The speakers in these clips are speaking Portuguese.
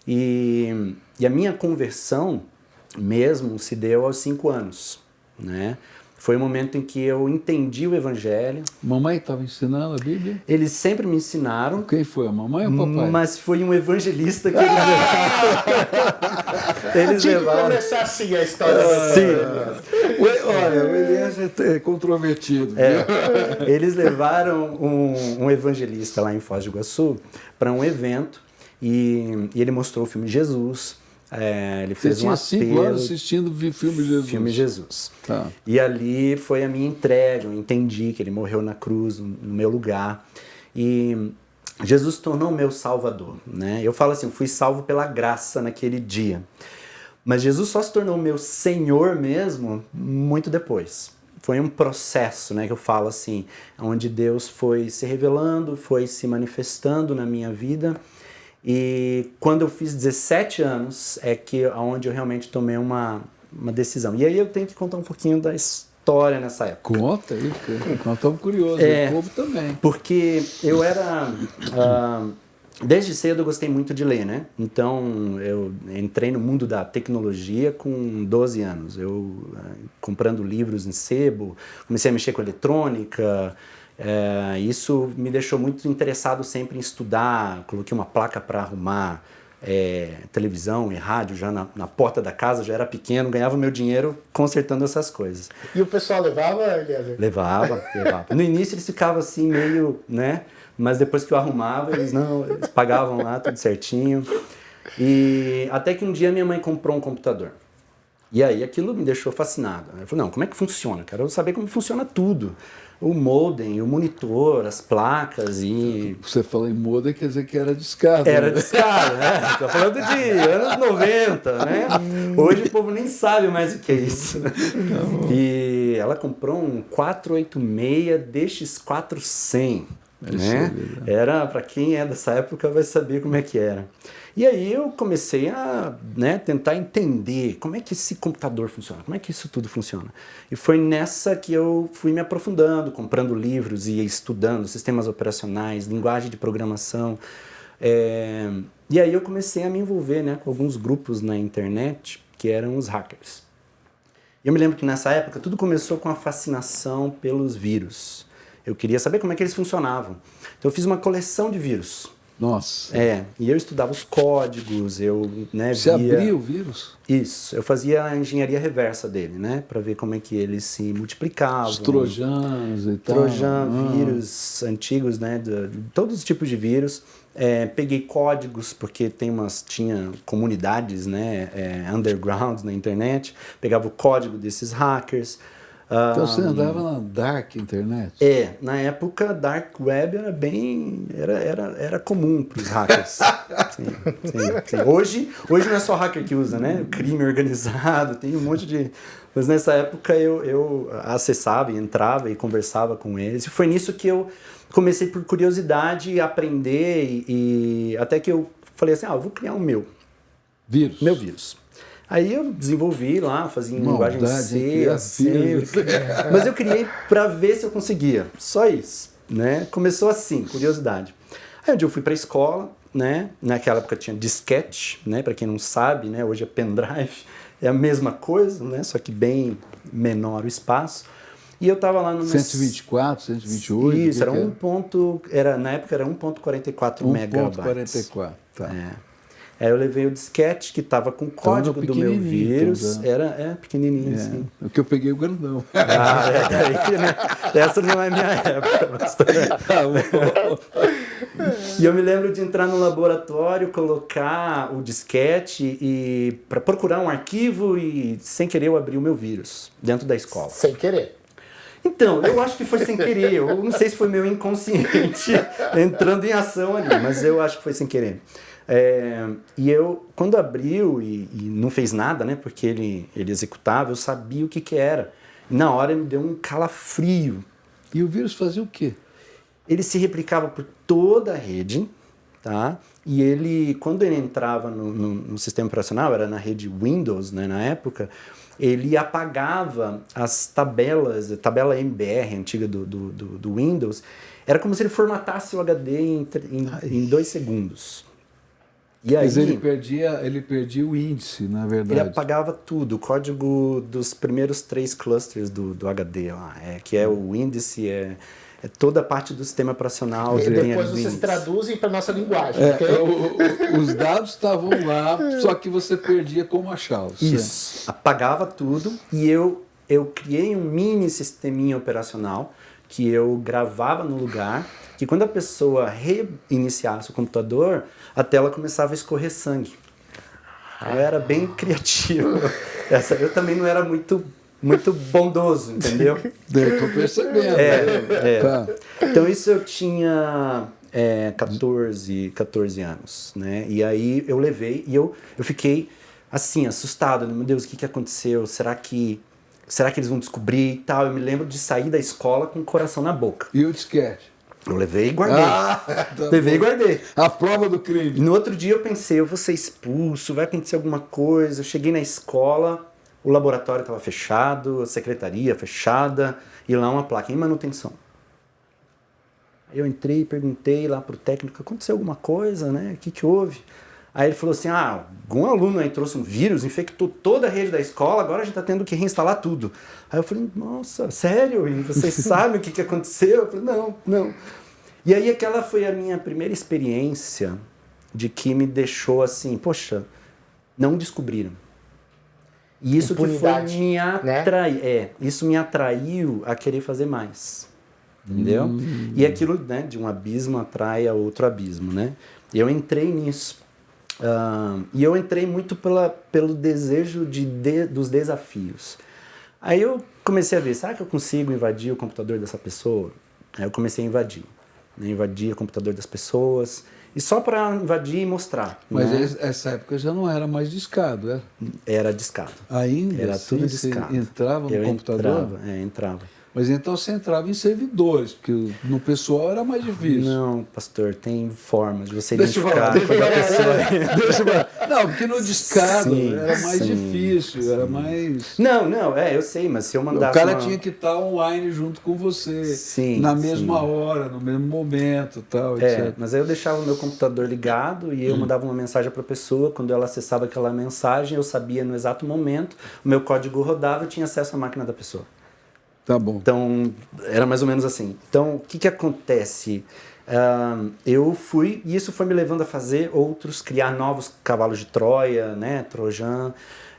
E a minha conversão mesmo se deu aos 5 anos, né? Foi o momento em que eu entendi o Evangelho. Mamãe estava ensinando a Bíblia? Eles sempre me ensinaram. Quem foi, a mamãe ou o papai? Mas foi um evangelista que eles levaram. Eles Tinha levaram. que começar assim a história. Sim. Olha, o Elias é controvertido. Eles levaram um evangelista lá em Foz do Iguaçu para um evento e ele mostrou o filme Jesus. Ele fez Você tinha 5 anos assistindo filme Jesus. Filme Jesus. Tá. E ali foi a minha entrega, eu entendi que ele morreu na cruz, no meu lugar. E Jesus tornou o meu salvador, né? Eu falo assim, eu fui salvo pela graça naquele dia. Mas Jesus só se tornou meu Senhor mesmo muito depois. Foi um processo, né, que eu falo assim, onde Deus foi se revelando, foi se manifestando na minha vida. E quando eu fiz 17 anos é onde eu realmente tomei uma decisão. E aí eu tenho que contar um pouquinho da história nessa época. Conta aí, nós estamos curiosos, o povo também. Porque eu era... desde cedo eu gostei muito de ler, né? Então eu entrei no mundo da tecnologia com 12 anos. Eu comprando livros em sebo, comecei a mexer com eletrônica... isso me deixou muito interessado sempre em estudar. Coloquei uma placa para arrumar televisão e rádio já na porta da casa, já era pequeno, ganhava meu dinheiro consertando essas coisas. E o pessoal levava, Eliezer? Levava. No início eles ficavam assim meio, né? Mas depois que eu arrumava, eles pagavam lá tudo certinho. E até que um dia minha mãe comprou um computador. E aí aquilo me deixou fascinado. Eu falei, não, como é que funciona? Quero saber como funciona tudo. O modem, o monitor, as placas e... Você falou em modem, quer dizer que era discado. Era discado, né? Estou falando de anos 90, né? Hoje o povo nem sabe mais o que é isso. E ela comprou um 486 DX400, né? Era, para quem é dessa época vai saber como é que era. E aí eu comecei a tentar entender como é que esse computador funciona, como é que isso tudo funciona. E foi nessa que eu fui me aprofundando, comprando livros e estudando sistemas operacionais, linguagem de programação. E aí eu comecei a me envolver com alguns grupos na internet que eram os hackers. Eu me lembro que nessa época tudo começou com a fascinação pelos vírus. Eu queria saber como é que eles funcionavam. Então eu fiz uma coleção de vírus. Nossa. E eu estudava os códigos, Você abria o vírus? Isso, eu fazia a engenharia reversa dele, para ver como é que eles se multiplicavam. Os trojanos e tal. Vírus antigos, de todos os tipos de vírus. Peguei códigos, porque tinha comunidades, underground na internet. Pegava o código desses hackers. Então você andava na dark internet? Na época Dark Web era comum para os hackers. Sim. Hoje não é só hacker que usa, né? Crime organizado, tem um monte de... Mas nessa época eu acessava e entrava e conversava com eles. E foi nisso que eu comecei por curiosidade a aprender e até que eu falei assim, eu vou criar o meu vírus. Aí eu desenvolvi lá, fazia em linguagem C, mas eu criei para ver se eu conseguia, só isso, Começou assim, curiosidade. Aí um dia eu fui para a escola, Naquela época tinha disquete, Para quem não sabe, Hoje é pendrive, é a mesma coisa, Só que bem menor o espaço. E eu tava lá no 124, 128. Isso, na época era 1.44 megabytes. 1.44, tá. Aí eu levei o disquete que estava com o código do meu vírus. Então, era pequenininho, assim. O que eu peguei o grandão. Essa não é minha época. E eu me lembro de entrar no laboratório, colocar o disquete e para procurar um arquivo e, sem querer, eu abri o meu vírus dentro da escola. Sem querer? Então, eu acho que foi sem querer. Eu não sei se foi meu inconsciente entrando em ação ali, mas eu acho que foi sem querer. E eu, quando abriu e não fez nada, porque ele executava, eu sabia o que era. Na hora me deu um calafrio. E o vírus fazia o quê? Ele se replicava por toda a rede, tá? E ele, quando ele entrava no sistema operacional, era na rede Windows, na época, ele apagava as tabela MBR antiga do Windows. Era como se ele formatasse o HD em 2 segundos. E aí, Mas ele perdia o índice, na ele verdade. apagava tudo, o código dos primeiros 3 clusters do HD lá, que é o índice, é toda a parte do sistema operacional. E que tem depois ali do vocês índice. traduzem para nossa linguagem. ok? Os dados estavam lá, só que você perdia como achá-los. Isso, apagava tudo e eu criei um mini sisteminha operacional que eu gravava no lugar, que quando a pessoa reiniciasse o computador, a tela começava a escorrer sangue. Eu era bem criativo. Eu também não era muito bondoso, entendeu? Eu tô percebendo. Tá. Então isso eu tinha 14 anos, né? E aí eu levei e eu fiquei assim, assustado. Meu Deus, o que aconteceu? Será que eles vão descobrir e tal? Eu me lembro de sair da escola com o coração na boca. E o disquete? Eu levei e guardei. Levei e guardei. A prova do E crime. no outro dia eu pensei, eu vou ser expulso, vai acontecer alguma coisa. Eu cheguei na escola, o laboratório estava fechado, a secretaria fechada, e lá uma placa em manutenção. Eu entrei e perguntei lá pro técnico, aconteceu alguma coisa, né? O que houve? Aí ele falou assim, algum aluno aí trouxe um vírus, infectou toda a rede da escola, agora a gente tá tendo que reinstalar tudo. Aí eu falei, nossa, sério? E vocês sabem o que aconteceu? Eu falei, não. E aí aquela foi a minha primeira experiência de que me deixou assim, poxa, não descobriram. E isso que foi Impunidade, me né? atrair, isso me atraiu a querer fazer mais. Entendeu? E aquilo, né, de um abismo atrai a outro abismo, né? E eu entrei nisso. E eu entrei muito pelo desejo dos desafios. Aí eu comecei a ver, será que eu consigo invadir o computador dessa pessoa? Aí eu comecei a invadir. Né? Invadir o computador das pessoas. E só para invadir e mostrar. Mas né? essa época já não era mais discado, era? Era discado. Ainda Era assim, tudo você discado. entrava no Eu computador? entrava. Mas então você entrava em servidores, porque no pessoal era mais difícil. Não, pastor, tem formas de você Deixa eu identificar falar, quando a pessoa... Deixa eu falar. Não, porque no discado Sim, era mais sim, difícil, era mais... Não, eu sei, mas se eu O mandasse cara tinha que estar online junto com você, Sim, na mesma sim. hora, no mesmo momento, tal, etc. Mas aí eu deixava o meu computador ligado e eu mandava uma mensagem para a pessoa. Quando ela acessava aquela mensagem, eu sabia no exato momento, o meu código rodava e eu tinha acesso à máquina da pessoa. Tá bom. Então, era mais ou menos assim. Então, o que acontece? Eu fui, e isso foi me levando a fazer criar novos cavalos de Troia, né, Trojan.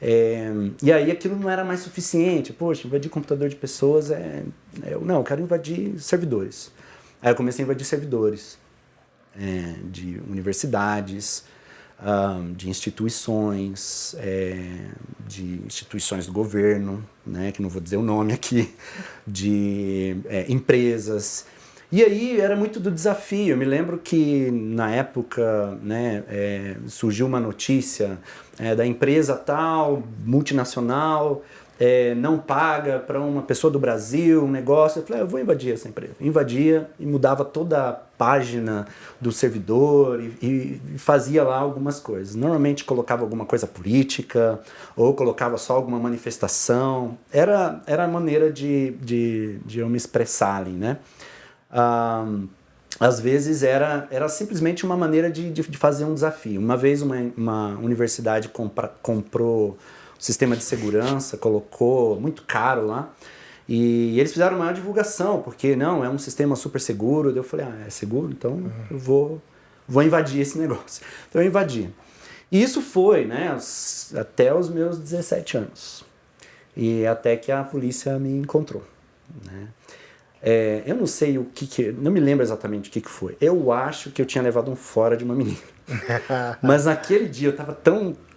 E aí aquilo não era mais suficiente. Poxa, invadir computador de pessoas eu quero invadir servidores. Aí eu comecei a invadir servidores de universidades, de instituições, do governo, né, que não vou dizer o nome aqui, de empresas. E aí era muito do desafio. Eu me lembro que na época, né, surgiu uma notícia da empresa tal, multinacional, não paga para uma pessoa do Brasil um negócio. Eu falei, eu vou invadir essa empresa. Invadia e mudava toda a página do servidor e fazia lá algumas coisas. Normalmente colocava alguma coisa política ou colocava só alguma manifestação. Era a maneira de eu me expressar ali, né? Às vezes era simplesmente uma maneira de fazer um desafio. Uma vez uma universidade comprou sistema de segurança, colocou muito caro lá, e eles fizeram uma divulgação, porque não, é um sistema super seguro. Eu falei, é seguro? Então eu vou invadir esse negócio. Então eu invadi. E isso foi, né, até os meus 17 anos. E até que a polícia me encontrou, né? Eu não sei não me lembro exatamente o que foi. Eu acho que eu tinha levado um fora de uma menina. Mas naquele dia eu tava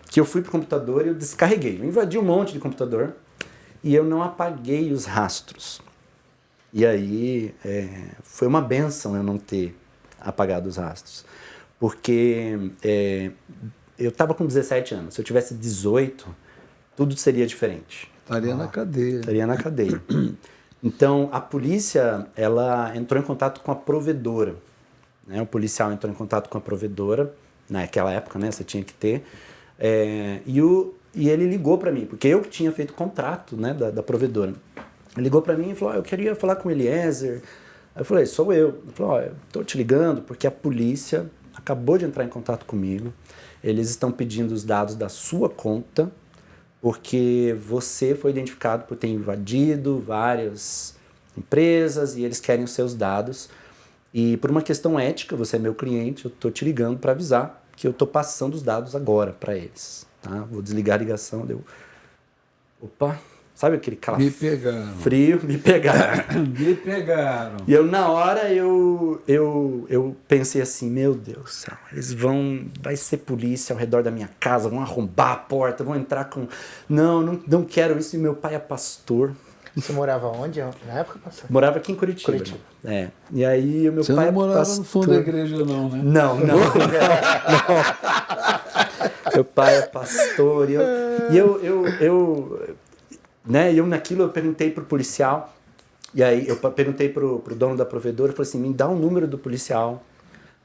que eu fui pro computador e eu descarreguei. Eu invadi um monte de computador e eu não apaguei os rastros. E aí foi uma bênção eu não ter apagado os rastros. Porque eu tava com 17 anos. Se eu tivesse 18, tudo seria diferente. Estaria na cadeia. Estaria na cadeia. Então, a polícia, ela entrou em contato com a provedora. Né? O policial entrou em contato com a provedora, naquela época, né? Você tinha que ter. E ele ligou para mim, porque eu que tinha feito contrato, né, da provedora. Ele ligou para mim e falou, eu queria falar com o Eliezer. Aí eu falei, sou eu. Ele falou, eu tô te ligando porque a polícia acabou de entrar em contato comigo. eles estão pedindo os dados da sua conta, porque você foi identificado por ter invadido várias empresas e eles querem os seus dados. E por uma questão ética, você é meu cliente, eu estou te ligando para avisar que eu estou passando os dados agora para eles. Tá? Vou desligar a ligação, deu... Opa, sabe aquele Me pegaram. frio? Me pegaram. Me pegaram. E eu, na hora, eu pensei assim, meu Deus do céu, vai ser polícia ao redor da minha casa, vão arrombar a porta, vão entrar com... Não quero isso, e meu pai é pastor. Você morava onde na época, pastor? Morava aqui em Curitiba. É. E aí o meu Você pai não é morava pastor. no fundo da igreja, não, né? Não. Meu pai é pastor. Eu naquilo eu perguntei pro policial, e aí eu perguntei pro dono da provedora, eu falei assim, me dá o número do policial.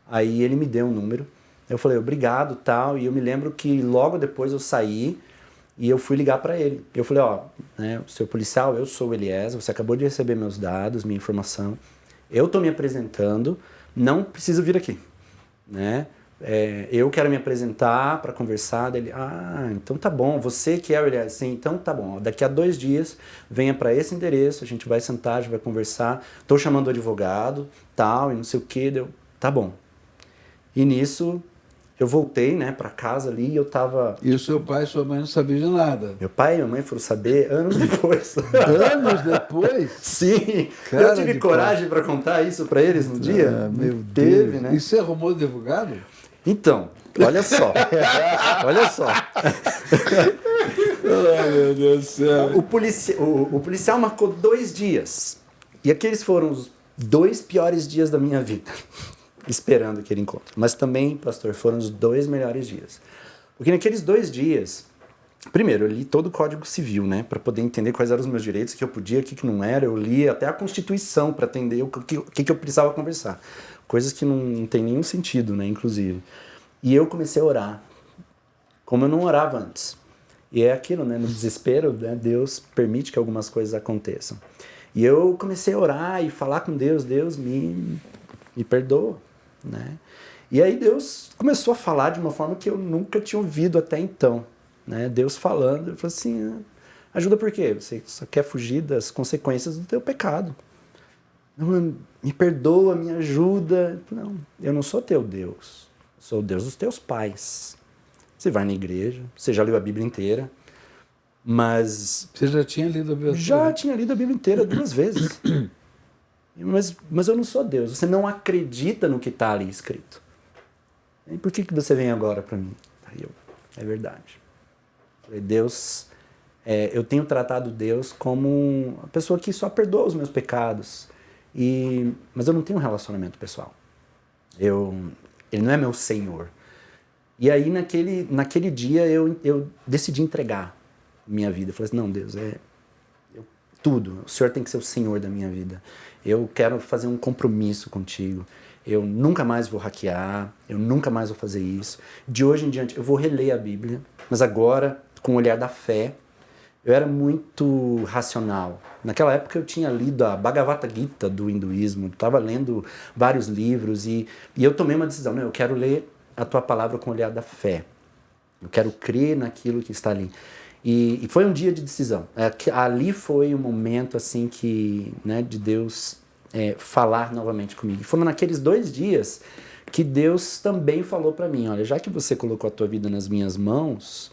Aí ele me deu um número. Eu falei, obrigado, tal. E eu me lembro que logo depois eu saí e eu fui ligar para ele. Eu falei, seu policial, eu sou o Eliezer, você acabou de receber meus dados, minha informação. Eu tô me apresentando, não preciso vir aqui, né? Eu quero me apresentar para conversar. Dele, então tá bom, você que é o Eliezer, sim, então tá bom. Daqui a 2 dias, venha para esse endereço, a gente vai sentar, a gente vai conversar. Tô chamando o advogado, tal, e não sei o que, tá bom. E nisso, eu voltei, né, para casa ali e eu tava... E o seu pai e sua mãe não sabiam de nada. Meu pai e minha mãe foram saber anos depois. Anos depois? Sim. Cara eu tive coragem para contar isso para eles no dia? Meu Teve, Deus. né? E você arrumou advogado? Então, olha só. Olha só. Ai, meu Deus do céu. O policial marcou 2 dias. E aqueles foram os 2 piores dias da minha vida. Esperando aquele encontro. Mas também, pastor, foram os 2 melhores dias. Porque naqueles 2 dias, primeiro, eu li todo o Código Civil, né? Para poder entender quais eram os meus direitos, o que eu podia, o que não era. Eu li até a Constituição para entender o que eu precisava conversar. Coisas que não tem nenhum sentido, né? Inclusive. E eu comecei a orar, como eu não orava antes. E é aquilo, né? No desespero, né? Deus permite que algumas coisas aconteçam. E eu comecei a orar e falar com Deus. Deus me perdoa, né? E aí Deus começou a falar de uma forma que eu nunca tinha ouvido até então, né? Deus falando, eu falei assim, ajuda por quê? Você só quer fugir das consequências do teu pecado. Não, me perdoa, me ajuda. Não, eu não sou teu Deus, sou o Deus dos teus pais. Você vai na igreja, você já leu a Bíblia inteira, mas... Você já tinha lido a Bíblia? Já tinha lido a Bíblia inteira 2 vezes. Mas eu não sou Deus. Você não acredita no que está ali escrito. E por que você vem agora para mim? Aí é verdade. Falei, Deus, eu tenho tratado Deus como uma pessoa que só perdoa os meus pecados. Mas eu não tenho um relacionamento pessoal. Ele não é meu Senhor. E aí naquele dia eu decidi entregar minha vida. Eu falei assim, não, Deus, tudo. O Senhor tem que ser o Senhor da minha vida. Eu quero fazer um compromisso contigo. Eu nunca mais vou hackear, eu nunca mais vou fazer isso. De hoje em diante, eu vou reler a Bíblia, mas agora com o olhar da fé. Eu era muito racional. Naquela época eu tinha lido a Bhagavad Gita do hinduísmo, estava lendo vários livros e eu tomei uma decisão. Não, eu quero ler a tua palavra com o olhar da fé. Eu quero crer naquilo que está ali. E foi um dia de decisão. Ali foi um momento assim que, né, de Deus falar novamente comigo. E foram naqueles 2 dias que Deus também falou para mim, olha, já que você colocou a tua vida nas minhas mãos,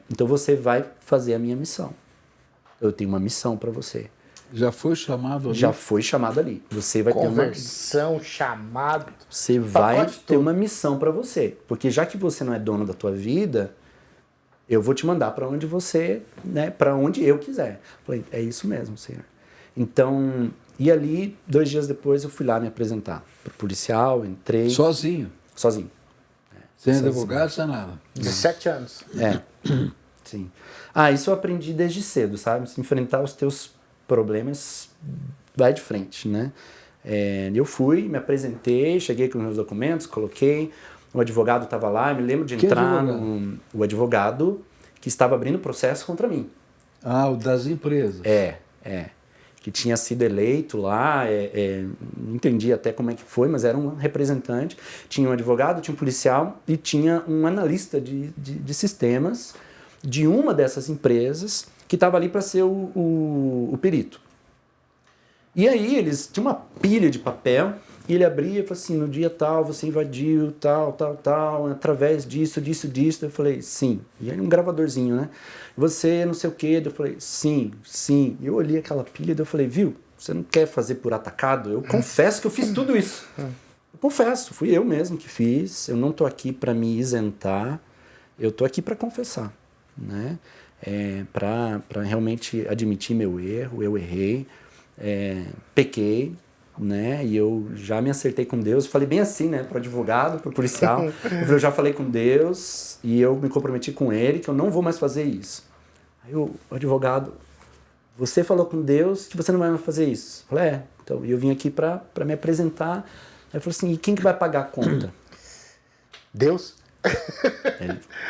então você vai fazer a minha missão. Eu tenho uma missão para você. Já foi chamado ali? Já foi chamado ali. Você vai Conversão, chamado. Você vai ter uma missão para você. Porque já que você não é dono da tua vida, eu vou te mandar para onde você, né, para onde eu quiser. Falei, é isso mesmo, Senhor. Então, e ali, 2 dias depois, eu fui lá me apresentar pro policial, entrei. Sozinho? Sozinho. Sem advogado, sem nada? 17 anos. Sim. Isso eu aprendi desde cedo, sabe? Se enfrentar os teus problemas, vai de frente, né? Eu fui, me apresentei, cheguei com os meus documentos, coloquei, o advogado estava lá, eu me lembro de entrar o advogado que estava abrindo processo contra mim. O das empresas. que tinha sido eleito lá, não entendi até como é que foi, mas era um representante, tinha um advogado, tinha um policial e tinha um analista de sistemas de uma dessas empresas que estava ali para ser o perito. E aí eles tinham uma pilha de papel e ele abria e falou assim, no dia tal você invadiu tal, através disso. Eu falei, sim. E aí um gravadorzinho, né? Você não sei o quê. Eu falei, sim. E eu olhei aquela pilha e eu falei, viu, você não quer fazer por atacado? Eu confesso que eu fiz tudo isso. Eu confesso, fui eu mesmo que fiz. Eu não tô aqui para me isentar. Eu tô aqui para confessar, né? Para realmente admitir meu erro. Eu errei. Pequei, né? E eu já me acertei com Deus. Falei bem assim, né? Pro advogado, pro policial. Eu já falei com Deus e eu me comprometi com ele que eu não vou mais fazer isso. Aí o advogado, você falou com Deus que você não vai mais fazer isso. Eu falei, então eu vim aqui para me apresentar. Aí ele falou assim, e quem que vai pagar a conta? Deus?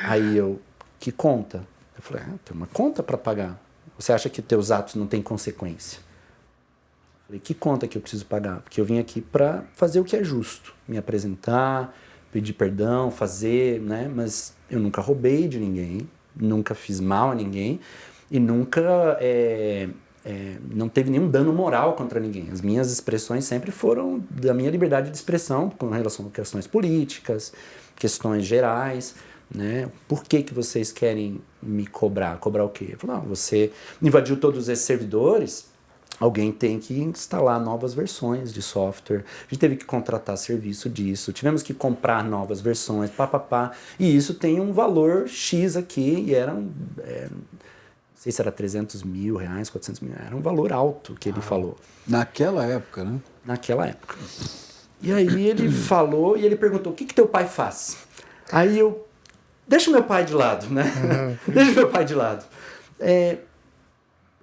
Aí eu, que conta? Eu falei, tem uma conta para pagar. Você acha que teus atos não têm consequência? Eu falei, que conta que eu preciso pagar? Porque eu vim aqui para fazer o que é justo. Me apresentar, pedir perdão, fazer, né? Mas eu nunca roubei de ninguém, nunca fiz mal a ninguém e nunca não teve nenhum dano moral contra ninguém. As minhas expressões sempre foram da minha liberdade de expressão com relação a questões políticas, questões gerais, né? Por que vocês querem me cobrar? Cobrar o quê? Eu falei, não, você invadiu todos esses servidores, alguém tem que instalar novas versões de software, a gente teve que contratar serviço disso, tivemos que comprar novas versões, e isso tem um valor X aqui, e era, não sei se era 300 mil reais, 400 mil, era um valor alto que ele falou. Naquela época, né? Naquela época. E aí ele falou, e ele perguntou, o que teu pai faz? Aí eu, deixa meu pai de lado, né? Deixa meu pai de lado.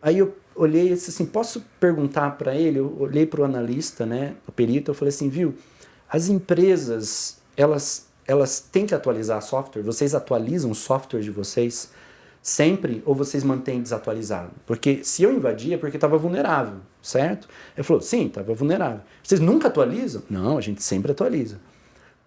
Aí eu olhei e disse assim, posso perguntar para ele? Eu olhei para o analista, né, o perito, eu falei assim, viu, as empresas, elas têm que atualizar software? Vocês atualizam o software de vocês sempre ou vocês mantêm desatualizado? Porque se eu invadi é porque estava vulnerável, certo? Ele falou, sim, estava vulnerável. Vocês nunca atualizam? Não, a gente sempre atualiza.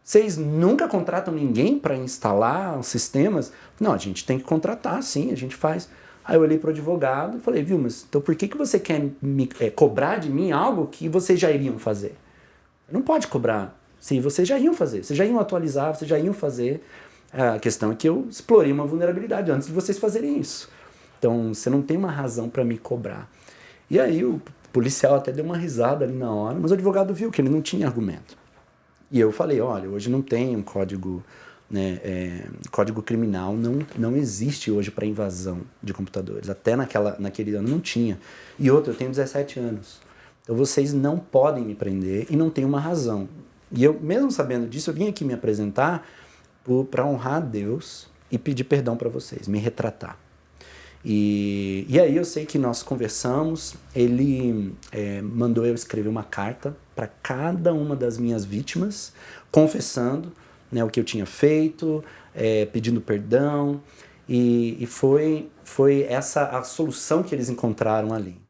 Vocês nunca contratam ninguém para instalar os sistemas? Não, a gente tem que contratar, sim, a gente faz. Aí eu olhei para o advogado e falei, viu, mas então por que você quer me cobrar de mim algo que vocês já iriam fazer? Não pode cobrar. Se vocês já iam fazer, vocês já iam atualizar, vocês já iam fazer. A questão é que eu explorei uma vulnerabilidade antes de vocês fazerem isso. Então, você não tem uma razão para me cobrar. E aí o policial até deu uma risada ali na hora, mas o advogado viu que ele não tinha argumento. E eu falei, olha, hoje não tem um código... código criminal não existe hoje para invasão de computadores. Até naquele ano não tinha. E outra, eu tenho 17 anos. Então vocês não podem me prender e não tem uma razão. E eu, mesmo sabendo disso, eu vim aqui me apresentar para honrar a Deus e pedir perdão para vocês, me retratar. E aí eu sei que nós conversamos, ele mandou eu escrever uma carta para cada uma das minhas vítimas, confessando, né, o que eu tinha feito, pedindo perdão, e foi essa a solução que eles encontraram ali.